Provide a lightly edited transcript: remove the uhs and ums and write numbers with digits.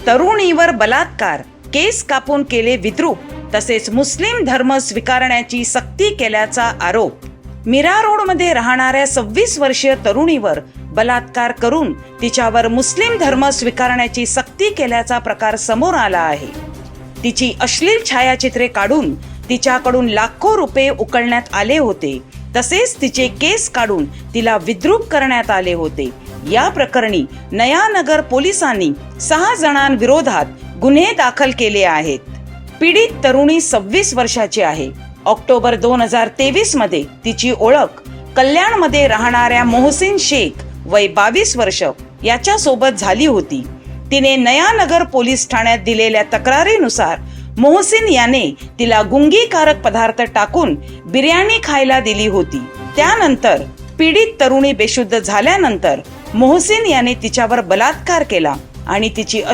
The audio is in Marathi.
तरुणीवर बलात्कार, केस कापून केले विद्रूप, तसेच मुस्लिम धर्म स्वीकारण्याची सक्ती केल्याचा आरोप. मीरा रोडमध्ये राहणाऱ्या 26 वर्षीय तरुणीवर बलात्कार करून तिच्यावर मुस्लिम धर्म स्वीकारण्याची सक्ती केल्याचा प्रकार समोर आला आहे. तिची अश्लील छायाचित्रे काढून तिच्याकडून लाखो रुपये उकळण्यात आले होते. तसेच तिचे केस काढून तिला विद्रूप करण्यात आले होते. या प्रकरणी नयानगर पोलिसांनी 6 जणांविरोधात गुन्हे दाखल केले आहेत. पीडित तरुणी 26 वर्षाची आहे. ऑक्टोबर 2023 मध्ये तिची ओळख कल्याणमध्ये राहणाऱ्या मोहसिन शेख वय 22 वर्ष याच्या सोबत झाली होती. तिने नयानगर पोलीस ठाण्यात दिलेल्या तक्रारीनुसार मोहसिन याने तिला गुंगीकारक पदार्थ टाकून बिर्याणी खायला दिली होती. त्यानंतर पीडित तरुणी बेशुद्ध झाल्यानंतर मोहसिन याने तिच्यावर बलात्कार केला आणि तिची